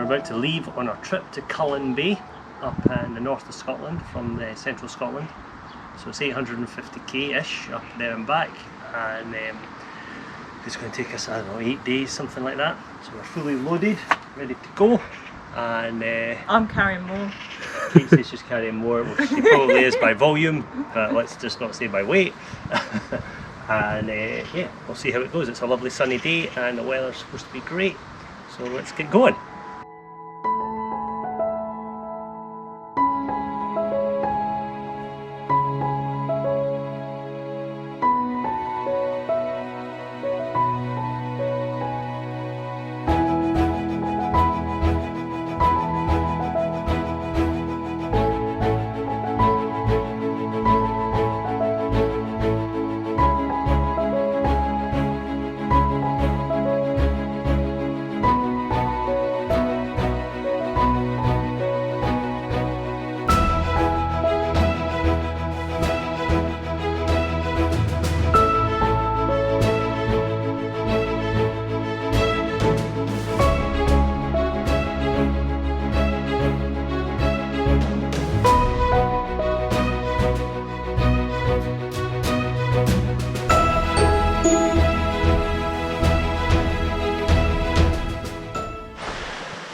about to leave on our trip to Cullen Bay up in the north of Scotland from central Scotland. So it's 850k-ish up there and back, and it's going to take us, I don't know, 8 days, something like that. So we're fully loaded, ready to go, and I'm carrying more. Kate says she's carrying more, which she probably is by volume, but let's just not say by weight. And yeah, we'll see how it goes. It's a lovely sunny day and the weather's supposed to be great, so let's get going.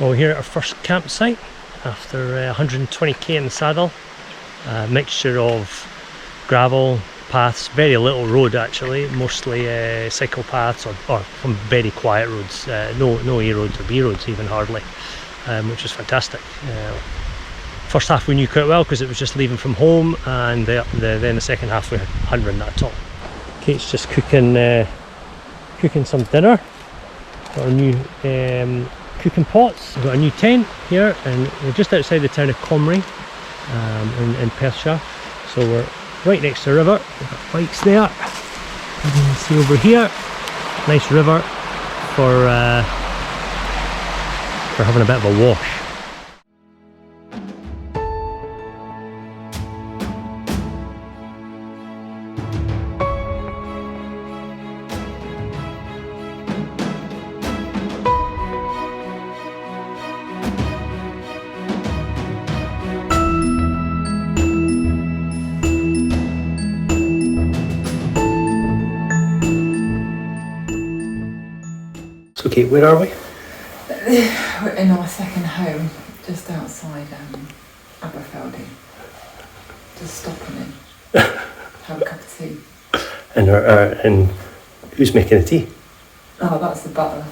Well, we're here at our first campsite after 120k in the saddle. A mixture of gravel paths, very little road actually, mostly cycle paths or some very quiet roads, no A roads or B roads even hardly, which was fantastic. First half we knew quite well because it was just leaving from home, and then the second half we hadn't run that at all. Kate's just cooking some dinner. Got our new cooking pots. We've got a new tent here, and we're just outside the town of Comrie in Perthshire, so we're right next to the river. We've got bikes there, you can see over here, nice river for having a bit of a wash. Okay, where are we? We're in our second home, just outside Aberfeldy. Just stopping in, have a cup of tea. And who's making the tea? Oh, that's the butler.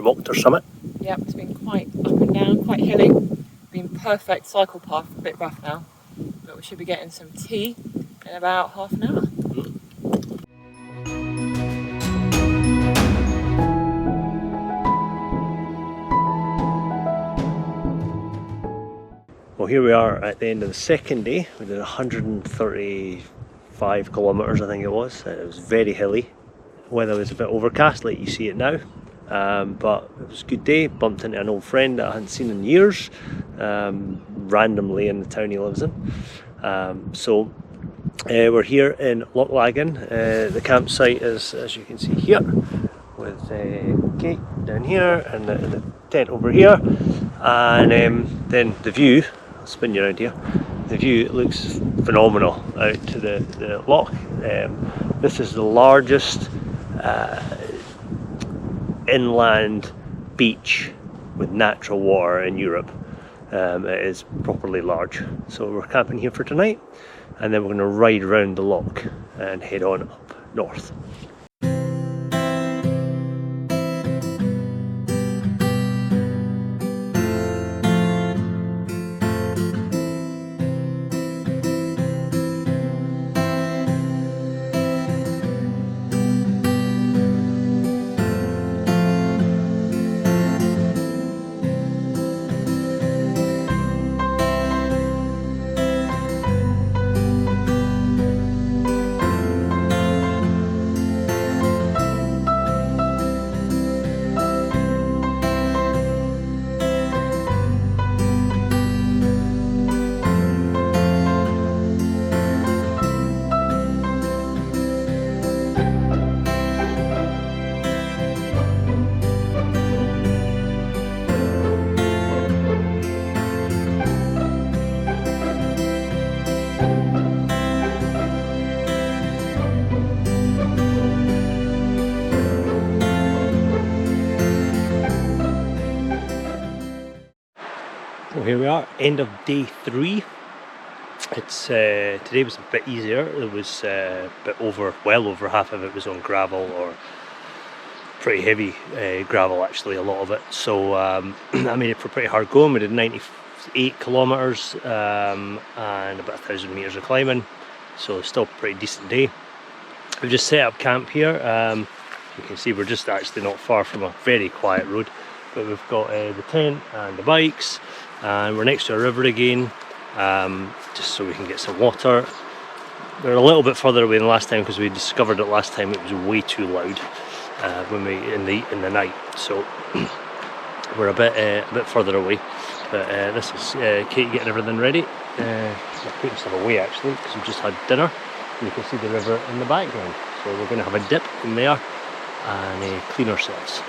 Walked summit. Yep, it's been quite up and down, quite hilly. Been perfect cycle path, a bit rough now, but we should be getting some tea in about half an hour. Well, here we are at the end of the second day. We did 135 kilometres, I think it was. It was very hilly. The weather was a bit overcast, like you see it now. But it was a good day. Bumped into an old friend that I hadn't seen in years, randomly in the town he lives in. So we're here in Lochlegan. The campsite is, as you can see here, with Kate down here and the tent over here, and then the view. I'll spin you around here. The view looks phenomenal out to the loch. This is the largest inland beach with natural water in Europe. It is properly large. So we're camping here for tonight, and then we're going to ride around the loch and head on up north. are, end of day 3. It's today was a bit easier. It was well over half of it was on gravel, or pretty heavy gravel actually, a lot of it. So I made it for pretty hard going. We did 98 kilometres and about 1,000 metres of climbing, so still a pretty decent day. We've just set up camp here. You can see we're just actually not far from a very quiet road, but we've got the tent and the bikes, and we're next to a river again, just so we can get some water. We're a little bit further away than last time because we discovered that last time it was way too loud when we in the night, so we're a bit further away. But this is Kate getting everything ready. We're putting stuff away actually because we've just had dinner, and you can see the river in the background. So we're going to have a dip in there and clean ourselves.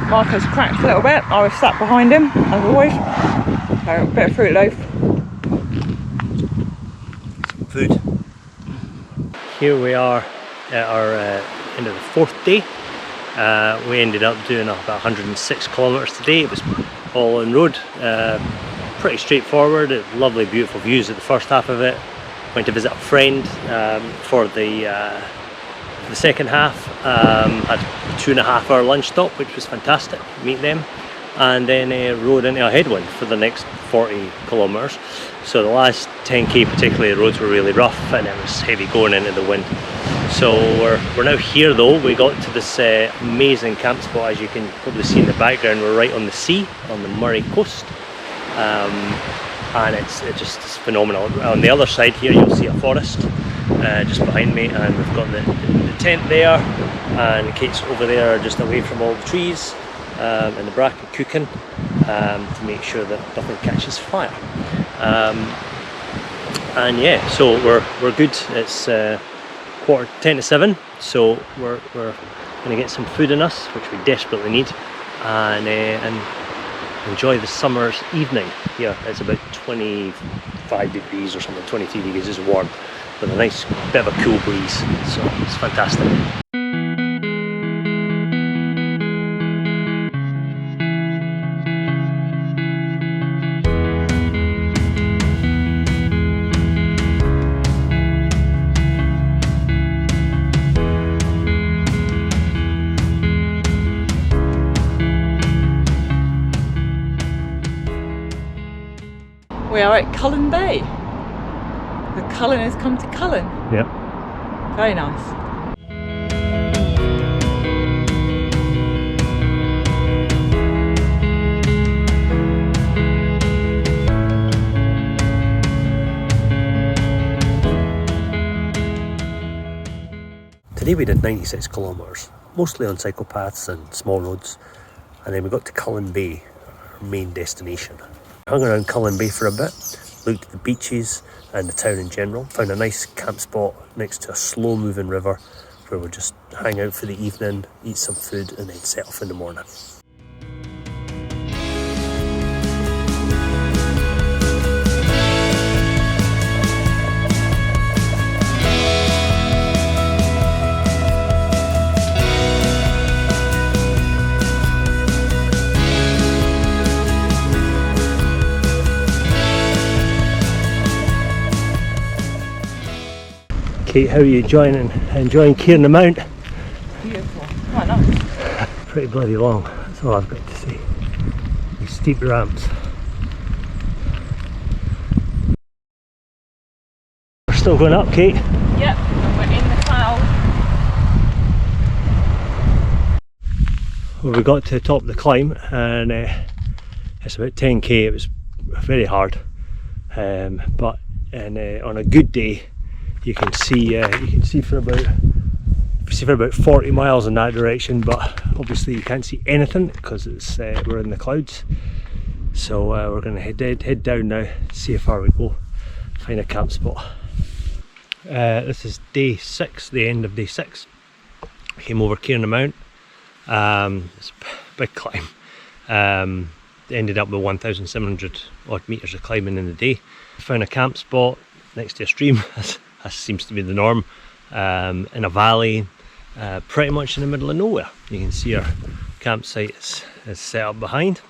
Marco's cracked a little bit. I was sat behind him, as always. So, a bit of fruit loaf. Food. Here we are at our end of the 4th day. We ended up doing about 106 kilometres today. It was all on road. Pretty straightforward. Lovely, beautiful views at the first half of it. Went to visit a friend for the second half. Had a 2.5 hour lunch stop, which was fantastic. Meet them, and then rode into a headwind for the next 40 kilometres. So the last 10k particularly, the roads were really rough and it was heavy going into the wind. So we're now here though. We got to this amazing camp spot. As you can probably see in the background, we're right on the sea, on the Murray coast, and it's phenomenal. On the other side here you'll see a forest just behind me, and we've got the tent there, and Kate's over there just away from all the trees and the bracken cooking to make sure that nothing catches fire. And yeah, so we're good. It's 6:45, so we're going to get some food in us, which we desperately need, and enjoy the summer's evening. Yeah, it's about 25 degrees or something, 23 degrees, it's warm, with a nice bit of a cool breeze, so it's fantastic. We are at Cullen Bay. The Cullen has come to Cullen. Yep. Very nice. Today we did 96 kilometres, mostly on cycle paths and small roads, and then we got to Cullen Bay, our main destination. Hung around Cullen Bay for a bit, looked at the beaches and the town in general, found a nice camp spot next to a slow moving river where we'll just hang out for the evening, eat some food and then set off in the morning. Kate, how are you enjoying Cairn the Mount? Beautiful. Quite nice. Pretty bloody long, that's all I've got to say. These steep ramps. We're still going up, Kate? Yep, and we're in the cloud. Well, we got to the top of the climb, and it's about 10k. It was very hard, but on a good day you can see for about 40 miles in that direction, but obviously you can't see anything because it's we're in the clouds. So we're going to head down now, see how far we go, find a camp spot. This is day 6, the end of day 6. Came over Kieran Mount. It's a big climb. Ended up with 1,700 odd metres of climbing in the day. Found a camp spot next to a stream, as seems to be the norm, in a valley, pretty much in the middle of nowhere. You can see our campsite is set up behind.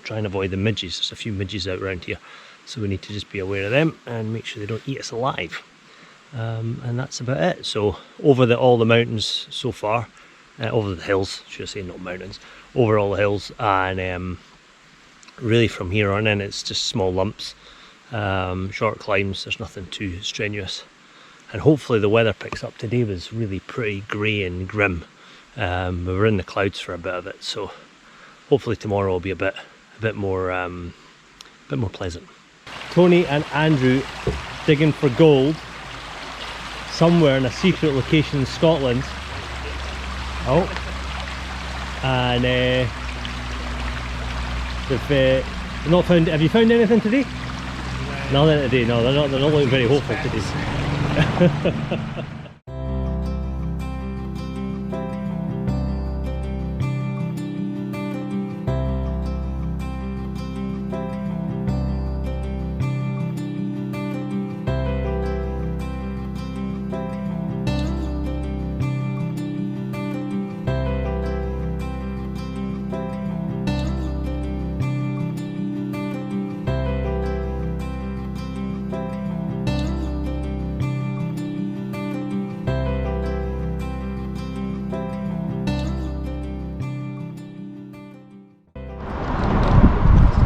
Try and avoid the midges. There's a few midges out around here, so we need to just be aware of them and make sure they don't eat us alive. And that's about it. So over all the mountains so far, over the hills, should I say, not mountains, over all the hills, and really from here on in it's just small lumps, short climbs. There's nothing too strenuous, and hopefully the weather picks up. Today was really pretty grey and grim. We were in the clouds for a bit of it, so hopefully tomorrow will be a bit more pleasant. Tony and Andrew digging for gold somewhere in a secret location in Scotland. Oh, and they've not found. Have you found anything today? No. Nothing today. No, they're not looking very hopeful today.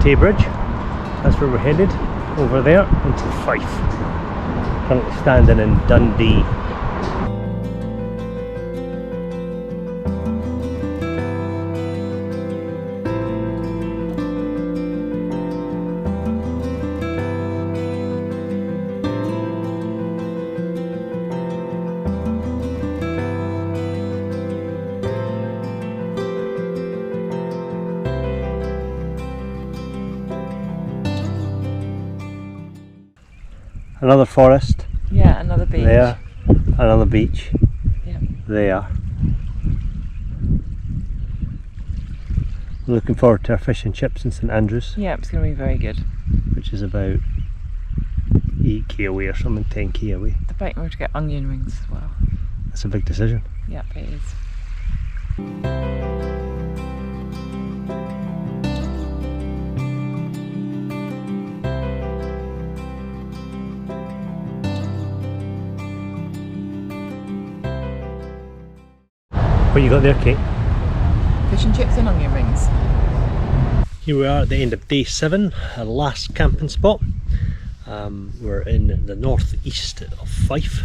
Tay Bridge, that's where we're headed, over there into Fife. Currently standing in Dundee. Another forest. Yeah, another beach. There, another beach. Yeah. There. Looking forward to our fish and chips in St Andrews. Yeah, it's going to be very good. Which is about 8k away or something, 10k away. Debating where to get onion rings as well. That's a big decision. Yep, it is. What you got there, Kate? Fish and chips and onion rings. Here we are at the end of day 7, our last camping spot. We're in the northeast of Fife,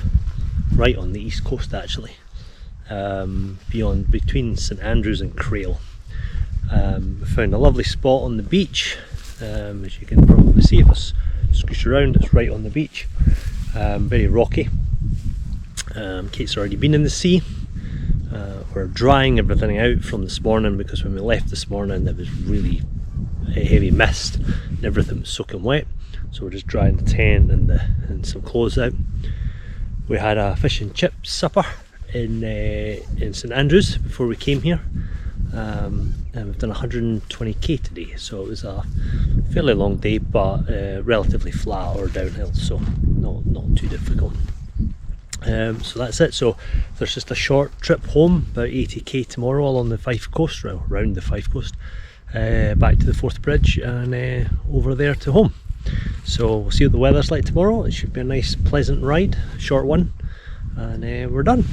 right on the east coast actually, between St Andrews and Crail. We found a lovely spot on the beach, as you can probably see if I scooch around. It's right on the beach, very rocky. Kate's already been in the sea. We're drying everything out from this morning, because when we left this morning there was really heavy mist and everything was soaking wet, so we're just drying the tent and some clothes out. We had a fish and chip supper in St Andrews before we came here, and we've done 120k today, so it was a fairly long day, but relatively flat or downhill, so not too difficult. So that's it. So there's just a short trip home, about 80k tomorrow along the Fife coast, around the Fife coast, back to the Forth Bridge and over there to home. So we'll see what the weather's like tomorrow. It should be a nice pleasant ride, short one, and we're done.